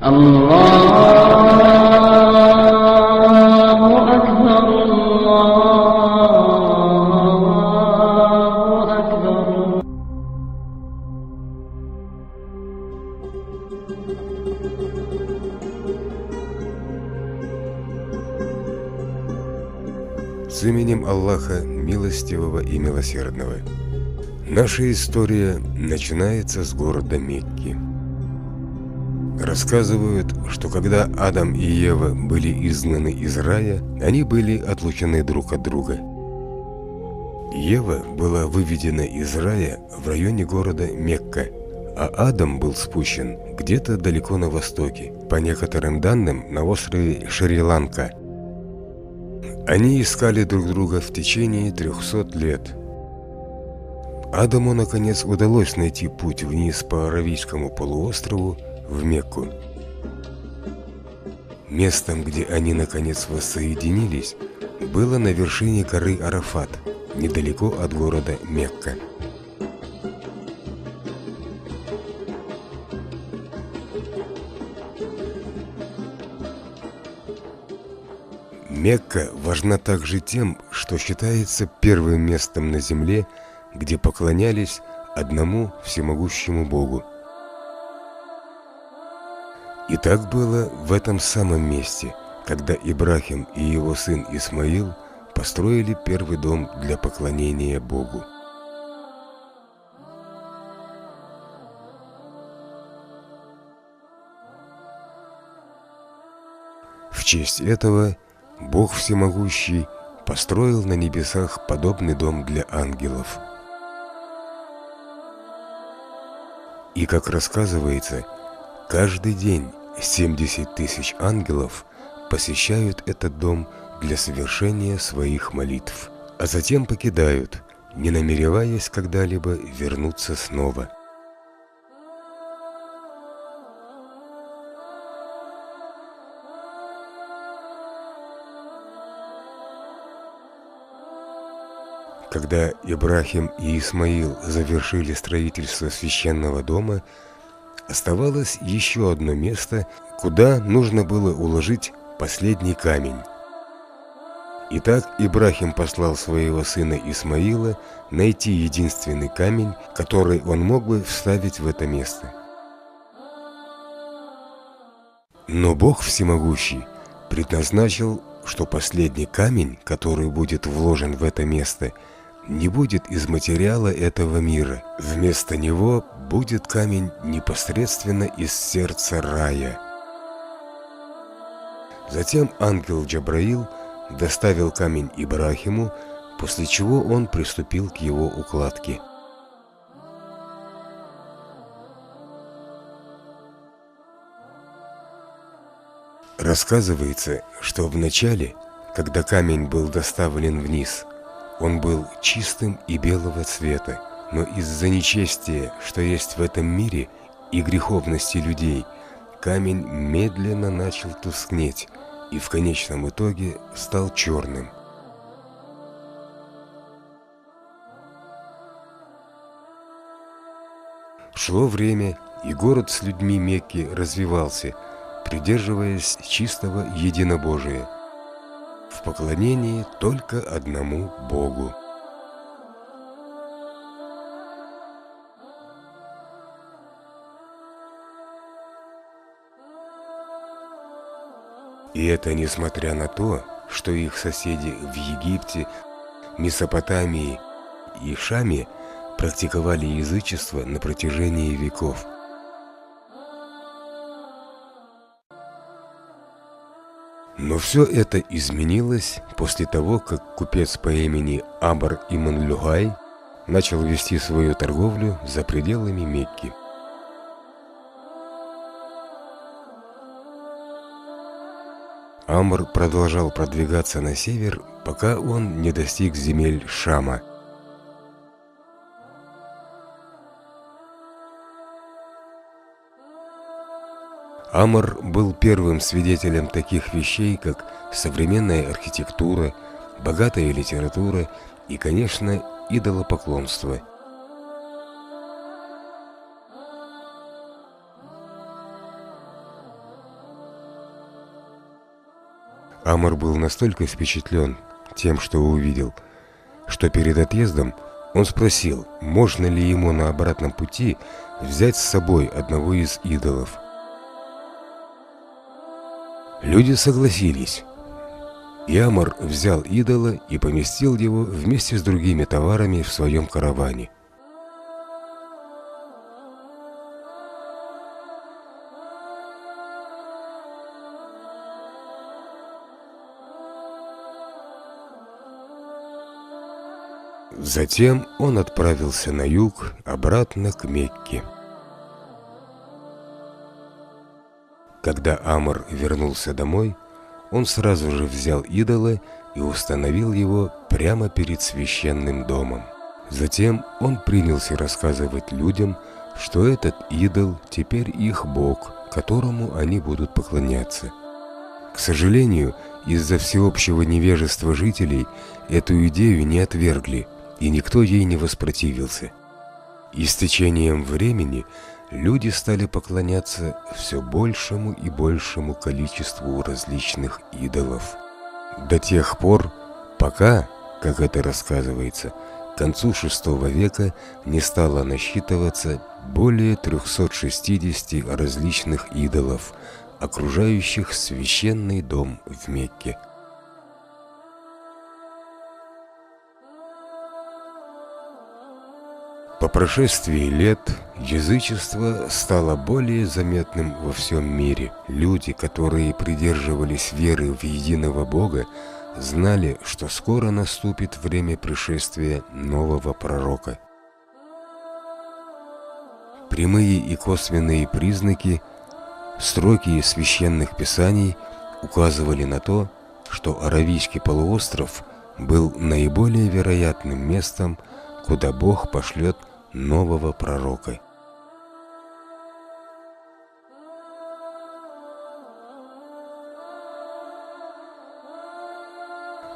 الله أكبر الله أكبر. С именем Аллаха, милостивого и милосердного. Наша история начинается с города Мекки. Рассказывают, что когда Адам и Ева были изгнаны из рая, они были отлучены друг от друга. Ева была выведена из рая в районе города Мекка, а Адам был спущен где-то далеко на востоке, по некоторым данным на острове Шри-Ланка. Они искали друг друга в течение 300 лет. Адаму наконец удалось найти путь вниз по Аравийскому полуострову в Мекку. Местом, где они наконец воссоединились, было на вершине горы Арафат, недалеко от города Мекка. Мекка важна также тем, что считается первым местом на земле, где поклонялись одному всемогущему Богу. И так было в этом самом месте, когда Ибрахим и его сын Исмаил построили первый дом для поклонения Богу. В честь этого Бог Всемогущий построил на небесах подобный дом для ангелов. И, как рассказывается, каждый день 70 тысяч ангелов посещают этот дом для совершения своих молитв, а затем покидают, не намереваясь когда-либо вернуться снова. Когда Ибрахим и Исмаил завершили строительство священного дома, оставалось еще одно место, куда нужно было уложить последний камень. Итак, Ибрахим послал своего сына Исмаила найти единственный камень, который он мог бы вставить в это место. Но Бог Всемогущий предназначил, что последний камень, который будет вложен в это место, не будет из материала этого мира. Вместо него будет камень непосредственно из сердца рая. Затем ангел Джабраил доставил камень Ибрахиму, после чего он приступил к его укладке. Рассказывается, что вначале, когда камень был доставлен вниз, он был чистым и белого цвета, но из-за нечестия, что есть в этом мире, и греховности людей, камень медленно начал тускнеть и в конечном итоге стал черным. Шло время, и город с людьми Мекки развивался, придерживаясь чистого единобожия, в поклонении только одному Богу. И это несмотря на то, что их соседи в Египте, Месопотамии и Шаме практиковали язычество на протяжении веков. Но все это изменилось после того, как купец по имени Амр ибн Люгай начал вести свою торговлю за пределами Мекки. Амр продолжал продвигаться на север, пока он не достиг земель Шама. Амр был первым свидетелем таких вещей, как современная архитектура, богатая литература и, конечно, идолопоклонство. Амар был настолько впечатлен тем, что увидел, что перед отъездом он спросил, можно ли ему на обратном пути взять с собой одного из идолов. Люди согласились, и Амар взял идола и поместил его вместе с другими товарами в своем караване. Затем он отправился на юг, обратно к Мекке. Когда Амар вернулся домой, он сразу же взял идола и установил его прямо перед священным домом. Затем он принялся рассказывать людям, что этот идол теперь их бог, которому они будут поклоняться. К сожалению, из-за всеобщего невежества жителей эту идею не отвергли, и никто ей не воспротивился. И с течением времени люди стали поклоняться все большему и большему количеству различных идолов. До тех пор, пока, как это рассказывается, к концу VI века не стало насчитываться более 360 различных идолов, окружающих священный дом в Мекке. По прошествии лет язычество стало более заметным во всем мире. Люди, которые придерживались веры в единого Бога, знали, что скоро наступит время пришествия нового пророка. Прямые и косвенные признаки, строки из священных писаний указывали на то, что Аравийский полуостров был наиболее вероятным местом, куда Бог пошлет нового пророка.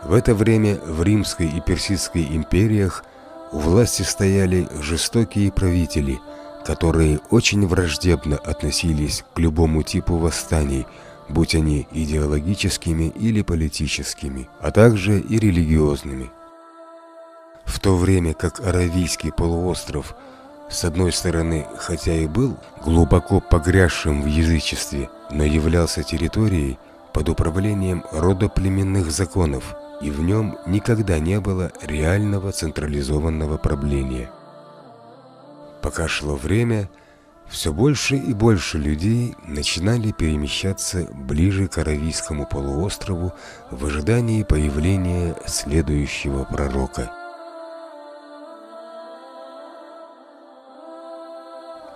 В это время в Римской и Персидской империях у власти стояли жестокие правители, которые очень враждебно относились к любому типу восстаний, будь они идеологическими или политическими, а также и религиозными. В то время как Аравийский полуостров, с одной стороны, хотя и был глубоко погрязшим в язычестве, но являлся территорией под управлением родоплеменных законов, и в нем никогда не было реального централизованного правления. Пока шло время, все больше и больше людей начинали перемещаться ближе к Аравийскому полуострову в ожидании появления следующего пророка.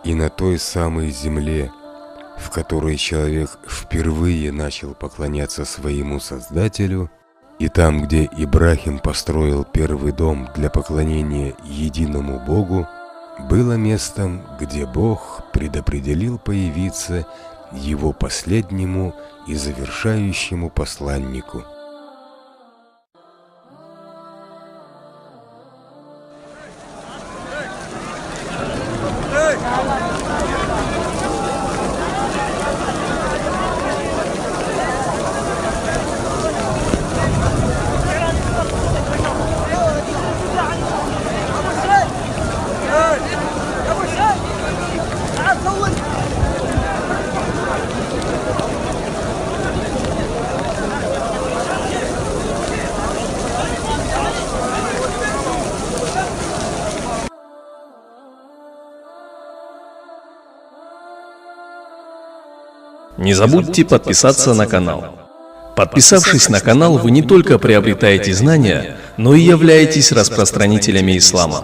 И на той самой земле, в которой человек впервые начал поклоняться своему Создателю, и там, где Ибрахим построил первый дом для поклонения единому Богу, было местом, где Бог предопределил появиться его последнему и завершающему посланнику. Не забудьте подписаться на канал. Подписавшись на канал, вы не только приобретаете знания, но и являетесь распространителями ислама.